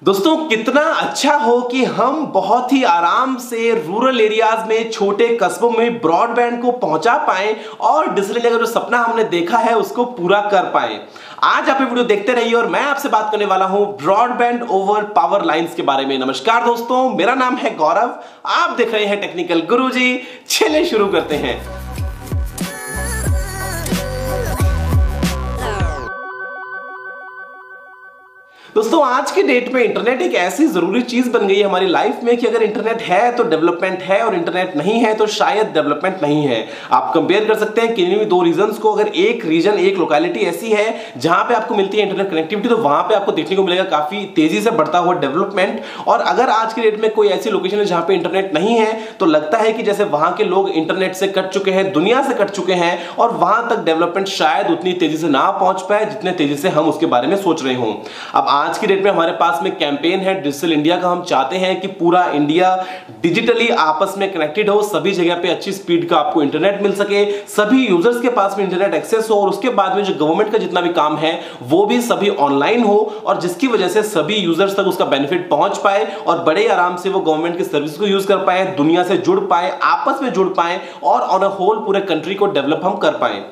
दोस्तों कितना अच्छा हो कि हम बहुत ही आराम से रूरल एरियाज में छोटे कस्बों में ब्रॉडबैंड को पहुंचा पाएं और डिजिटल इंडिया का जो सपना हमने देखा है उसको पूरा कर पाएं। आज आप ये वीडियो देखते रहिए और मैं आपसे बात करने वाला हूं ब्रॉडबैंड ओवर पावर लाइंस के बारे में। नमस्कार दोस्तों, मेरा नाम है गौरव, आप देख रहे हैं टेक्निकल गुरुजी। चलिए शुरू करते हैं। दोस्तों आज के डेट में इंटरनेट एक ऐसी जरूरी चीज बन गई है हमारी लाइफ में कि अगर इंटरनेट है तो डेवलपमेंट है और इंटरनेट नहीं है तो शायद डेवलपमेंट नहीं है। आप कंपेयर कर सकते हैं किन्हीं भी दो रीजन्स को। अगर एक रीजन, एक लोकेलिटी ऐसी है जहां पे आपको मिलती है इंटरनेट कनेक्टिविटी, तो वहां पे आपको देखने को मिलेगा काफी तेजी से बढ़ता हुआ डेवलपमेंट। और अगर आज के डेट में कोई ऐसी लोकेशन है जहां पे इंटरनेट नहीं है तो लगता है कि जैसे वहां के लोग इंटरनेट से कट चुके हैं, दुनिया से कट चुके हैं और वहां तक डेवलपमेंट शायद उतनी तेजी से ना पहुंच पाए जितने तेजी से हम उसके बारे में सोच रहे हों। अब आज की डेट में हमारे पास में कैंपेन है डिजिटल इंडिया का। हम चाहते हैं कि पूरा इंडिया डिजिटली आपस में कनेक्टेड हो, सभी जगह पे अच्छी स्पीड का आपको इंटरनेट मिल सके, सभी यूजर्स के पास में इंटरनेट एक्सेस हो और उसके बाद में जो गवर्नमेंट का जितना भी काम है वो भी सभी ऑनलाइन हो और जिसकी वजह से सभी यूजर्स तक उसका बेनिफिट पहुंच पाए और बड़े आराम से वो गवर्नमेंट की सर्विस को यूज कर पाए, दुनिया से जुड़ पाए, आपस में जुड़ पाए और ऑन अ होल पूरे कंट्री को डेवलप हम कर पाए।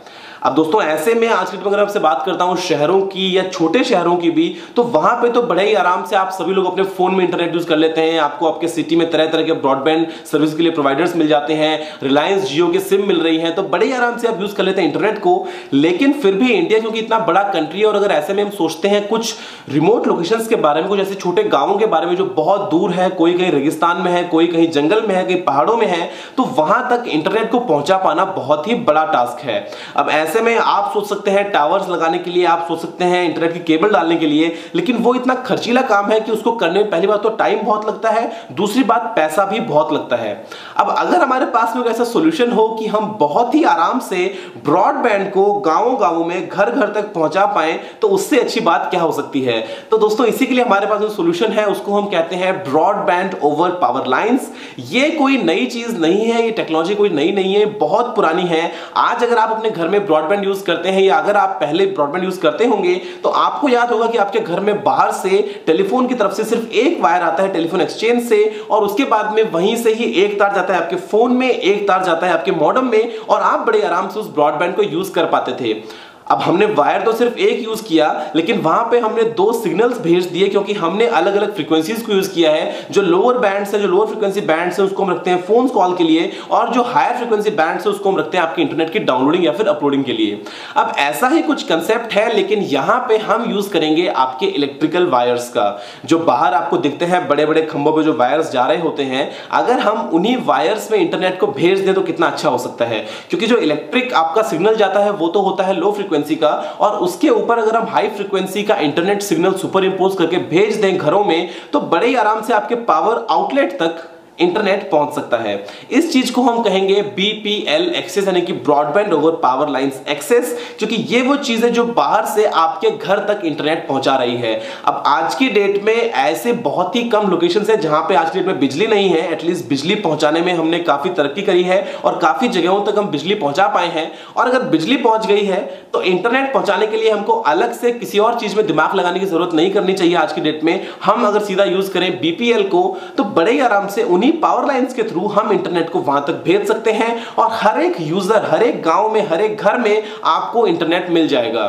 अब दोस्तों ऐसे में आज की डेट में अगर आपसे बात करता हूं शहरों की या छोटे शहरों की भी, तो वहां पे तो बड़े ही आराम से आप सभी लोग अपने फोन में इंटरनेट यूज कर लेते हैं। आपको आपके सिटी में तरह तरह के ब्रॉडबैंड सर्विस के लिए प्रोवाइडर्स मिल जाते हैं, रिलायंस जियो के सिम मिल रही हैं, तो बड़े ही आराम से आप यूज कर लेते हैं इंटरनेट को। लेकिन फिर भी इंडिया क्योंकि इतना बड़ा कंट्री है और अगर ऐसे में हम सोचते हैं कुछ रिमोट लोकेशंस के बारे में, कुछ ऐसे छोटे गांवों के बारे में जो बहुत दूर है, कोई कहीं रेगिस्तान में है, कोई कहीं जंगल में है, कहीं पहाड़ों में है, तो वहां तक इंटरनेट को पहुंचा पाना बहुत ही बड़ा टास्क है। अब ऐसे में आप सोच सकते हैं टावर्स लगाने के लिए, आप सोच सकते हैं इंटरनेट की केबल डालने के लिए, लेकिन वो इतना खर्चीला काम है कि उसको करने में पहली बात तो टाइम बहुत लगता है, दूसरी बात पैसा भी बहुत लगता है। अब अगर हमारे पास में ऐसा सॉल्यूशन हो कि हम बहुत ही आराम से ब्रॉडबैंड को गांवों-गांवों में घर घर तक पहुंचा पाएं, तो उससे अच्छी बात क्या हो सकती है। तो दोस्तों इसी के लिए हमारे पास जो सॉल्यूशन है उसको हम कहते हैं ब्रॉडबैंड ओवर पावर लाइंस। ये कोई नई चीज नहीं है, ये टेक्नोलॉजी कोई नई नहीं है, बहुत पुरानी है। आज अगर आप अपने घर में ब्रॉडबैंड यूज करते हैं या अगर आप पहले ब्रॉडबैंड यूज करते होंगे तो आपको याद होगा कि आपके घर में बाहर से टेलीफोन की तरफ से सिर्फ एक वायर आता है टेलीफोन एक्सचेंज से और उसके बाद में वहीं से ही एक तार जाता है आपके फोन में, एक तार जाता है आपके मॉडेम में और आप बड़े आराम से उस ब्रॉडबैंड को यूज कर पाते थे। अब हमने वायर तो सिर्फ एक यूज किया, लेकिन वहां पे हमने दो सिग्नल्स भेज दिए क्योंकि हमने अलग अलग फ्रीक्वेंसीज को यूज किया है। जो लोअर बैंड्स है, जो लोअर फ्रीक्वेंसी बैंड्स है उसको हम रखते हैं फोन कॉल के लिए और जो हायर फ्रीक्वेंसी बैंड्स है उसको हम रखते हैं आपके इंटरनेट की डाउनलोडिंग या फिर अपलोडिंग के लिए। अब ऐसा ही कुछ कंसेप्ट है, लेकिन यहां पे हम यूज करेंगे आपके इलेक्ट्रिकल वायर्स का। जो बाहर आपको दिखते हैं बड़े बड़े खंभों पे जो वायर्स जा रहे होते हैं, अगर हम उन्हीं वायर्स में इंटरनेट को भेज दें तो कितना अच्छा हो सकता है, क्योंकि जो इलेक्ट्रिक आपका सिग्नल जाता है वो तो होता है लो फ्रीक्वेंसी का और उसके ऊपर अगर हम हाई फ्रीक्वेंसी का इंटरनेट सिग्नल सुपर इंपोज करके भेज दें घरों में, तो बड़े ही आराम से आपके पावर आउटलेट तक इंटरनेट पहुंच सकता है। इस चीज को हम कहेंगे बीपीएल एक्सेस, यानी कि broadband over power lines access, क्योंकि ये वो चीज है जो बाहर से आपके घर तक इंटरनेट पहुंचा रही है। अब आज की डेट में ऐसे बहुत ही कम लोकेशंस है जहां पे आज की डेट में बिजली नहीं है। एटलीस्ट बिजली पहुंचाने में हमने काफी तरक्की करी है और काफी जगहों तक हम बिजली पहुंचा पाए हैं। और अगर बिजली पहुंच गई है तो इंटरनेट पहुंचाने के लिए हमको अलग से किसी और चीज में दिमाग लगाने की जरूरत नहीं करनी चाहिए। आज की डेट में हम अगर सीधा यूज करें बीपीएल को तो बड़े ही आराम से उन्हीं पावर लाइंस के थ्रू हम इंटरनेट को वहां तक भेज सकते हैं और हर एक यूजर, हर एक गांव में, हर एक घर में आपको इंटरनेट मिल जाएगा।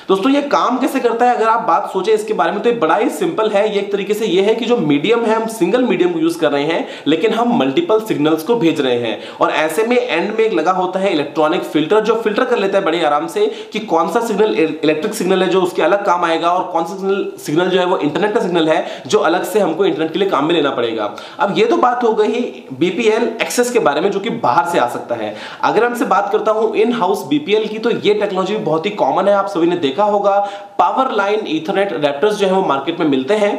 दोस्तों ये काम कैसे करता है अगर आप बात सोचें इसके बारे में तो ये बड़ा ही सिंपल है। ये एक तरीके से ये है कि जो मीडियम है हम सिंगल मीडियम को यूज कर रहे हैं, लेकिन हम मल्टीपल सिग्नल्स को भेज रहे हैं और ऐसे में एंड में एक लगा होता है इलेक्ट्रॉनिक फिल्टर जो फिल्टर कर लेता है बड़े आराम से कि कौन सा सिग्नल इलेक्ट्रिक सिग्नल है जो उसके अलग काम आएगा और कौन सा सिग्नल जो है वो इंटरनेट का सिग्नल है जो अलग से हमको इंटरनेट के लिए काम में लेना पड़ेगा। अब ये तो बात हो गई बीपीएल एक्सेस के बारे में जो कि बाहर से आ सकता है। अगर हमसे बात करता हूं इन हाउस बीपीएल की, तो ये टेक्नोलॉजी बहुत ही कॉमन है, आप सभी ने देखा होगा। पावर लाइन ईथरनेट अडेप्टर्स जो है वो मार्केट में मिलते हैं।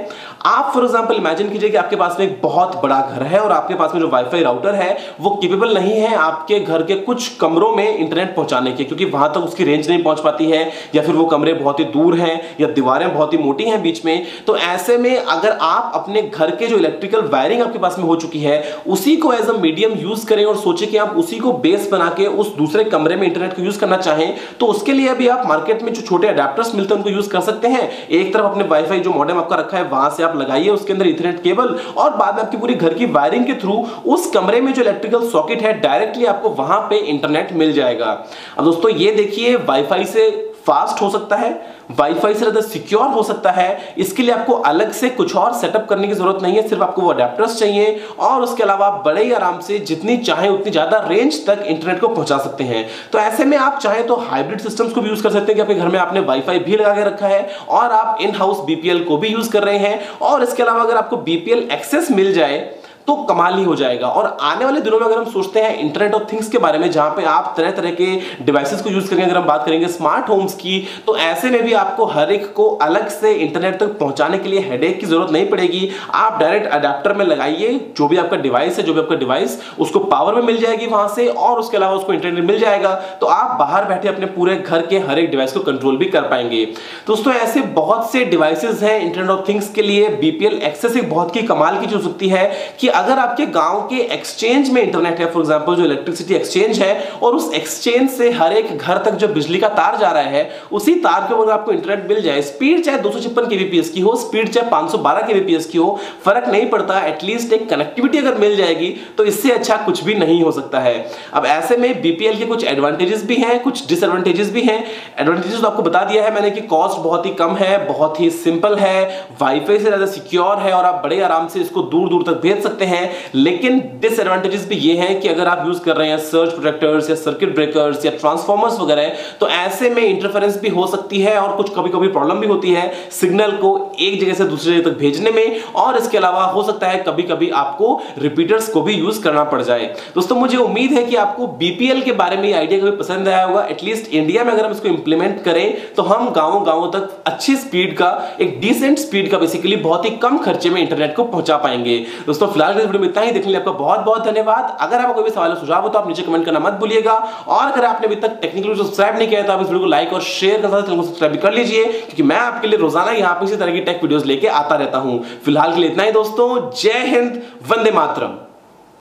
आप फॉर एग्जांपल इमेजिन कीजिए कि आपके पास में एक बहुत बड़ा घर है और आपके पास में जो वाईफाई राउटर है वो केपेबल नहीं है आपके घर के कुछ कमरों में इंटरनेट पहुंचाने के, क्योंकि वहां तक उसकी रेंज नहीं पहुंच पाती है या फिर वो कमरे बहुत ही दूर हैं या दीवारें बहुत ही मोटी हैं बीच में। तो ऐसे में अगर आप अपने घर के जो इलेक्ट्रिकल वायरिंग आपके पास में हो चुकी है उसी को एज अ मीडियम यूज करें और सोचे कि आप उसी को बेस बना के उस दूसरे कमरे में इंटरनेट को यूज करना चाहें, तो उसके लिए अभी आप मार्केट में जो छोटे अडेप्टर्स मिलते हैं उनको यूज कर सकते हैं। एक तरफ अपने वाईफाई जो मॉडेम आपका रखा है वहां से आप लगाइए उसके अंदर इथरनेट केबल, और बाद में आपकी पूरी घर की वायरिंग के थ्रू उस कमरे में जो इलेक्ट्रिकल सॉकेट है डायरेक्टली आपको वहां पे इंटरनेट मिल जाएगा। अब दोस्तों ये देखिए, वाईफाई से फास्ट हो सकता है, वाईफाई से ज्यादा सिक्योर हो सकता है। इसके लिए आपको अलग से कुछ और सेटअप करने की जरूरत नहीं है, सिर्फ आपको वो अडेप्टर्स चाहिए और उसके अलावा आप बड़े ही आराम से जितनी चाहे उतनी ज्यादा रेंज तक इंटरनेट को पहुंचा सकते हैं। तो ऐसे में आप चाहे तो हाइब्रिड सिस्टम्स को भी यूज कर सकते हैं कि आपके घर में आपने वाईफाई भी लगा के रखा है और आप इन हाउस बीपीएल को भी यूज कर रहे हैं, और इसके अलावा अगर आपको बीपीएल एक्सेस मिल जाए तो कमाल ही हो जाएगा। और आने वाले दिनों में अगर हम सोचते हैं इंटरनेट ऑफ थिंग्स के बारे में, जहां पे आप तरह तरह के डिवाइसेस को यूज करेंगे, अगर हम बात करेंगे स्मार्ट होम्स की, तो ऐसे में भी आपको हर एक को अलग से इंटरनेट तक पहुंचाने के लिए हेडेक की जरूरत नहीं पड़ेगी। आप डायरेक्ट अडेप्टर में लगाइए, जो भी आपका डिवाइस है, जो भी आपका डिवाइस उसको पावर में मिल जाएगी वहां से, और उसके अलावा उसको इंटरनेट मिल जाएगा, तो आप बाहर बैठे अपने पूरे घर के हर एक डिवाइस को कंट्रोल भी कर पाएंगे। दोस्तों ऐसे बहुत से डिवाइसेस हैं इंटरनेट ऑफ थिंग्स के लिए। बीपीएल एक्सेस एक बहुत ही कमाल की चीज हो सकती है कि अगर आपके गांव के एक्सचेंज में इंटरनेट है, फॉर एग्जांपल जो इलेक्ट्रिसिटी एक्सचेंज है, और उस एक्सचेंज से हर एक घर तक जो बिजली का तार जा रहा है, उसी तार के ऊपर आपको इंटरनेट मिल जाए, स्पीड चाहे 256 केबीपीएस की हो, स्पीड चाहे 512 केबीपीएस की हो, फर्क नहीं पड़ता, एटलीस्ट एक कनेक्टिविटी अगर मिल जाएगी तो इससे अच्छा कुछ भी नहीं हो सकता है। अब ऐसे में बीपीएल के कुछ एडवांटेजेस भी हैं, कुछ डिसएडवांटेजेस भी हैं। एडवांटेजेस तो आपको बता दिया है मैंने कि कॉस्ट बहुत ही कम है, बहुत ही सिंपल है, वाईफाई से ज्यादा सिक्योर है और आप बड़े आराम से इसको दूर दूर तक भेज सकते हैं। लेकिन डिसएडवांटेजेस भी ये हैं कि अगर आप यूज कर रहे हैं सर्ज प्रोटेक्टर्स या सर्किट ब्रेकर्स या ट्रांसफार्मर्स वगैरह, तो ऐसे में इंटरफेरेंस भी हो सकती है और कुछ कभी कभी प्रॉब्लम भी होती है सिग्नल को एक जगह से दूसरी जगह तक भेजने में, और इसके अलावा हो सकता है कभी कभी आपको रिपीटर्स को भी यूज करना पड़ जाए। दोस्तों मुझे उम्मीद है कि आपको बीपीएल के बारे में ये आइडिया कभी पसंद आया होगा। एटलीस्ट इंडिया में अगर हम इसको इंप्लीमेंट करें तो हम गांवों गांवों तक अच्छी स्पीड का, एक डिसेंट स्पीड का, बेसिकली बहुत ही कम खर्चे में इंटरनेट को पहुंचा पाएंगे। दोस्तों फिलहाल इस वीडियो में इतना ही। देखने के लिए आपका बहुत बहुत धन्यवाद। अगर आपको कोई भी सवाल सुझाव हो तो आप नीचे कमेंट करना मत भूलिएगा, और अगर आपने अभी तक टेक्निकली सब्सक्राइब नहीं किया तो आप इस वीडियो को लाइक और शेयर कर सकते हैं, सब्सक्राइब कर लीजिए, क्योंकि मैं आपके लिए रोजाना यहाँ पे इसी तरह की टेक वीडियोस लेके आता रहता हूं। फिलहाल के लिए इतना ही दोस्तों, जय हिंद, वंदे मातरम।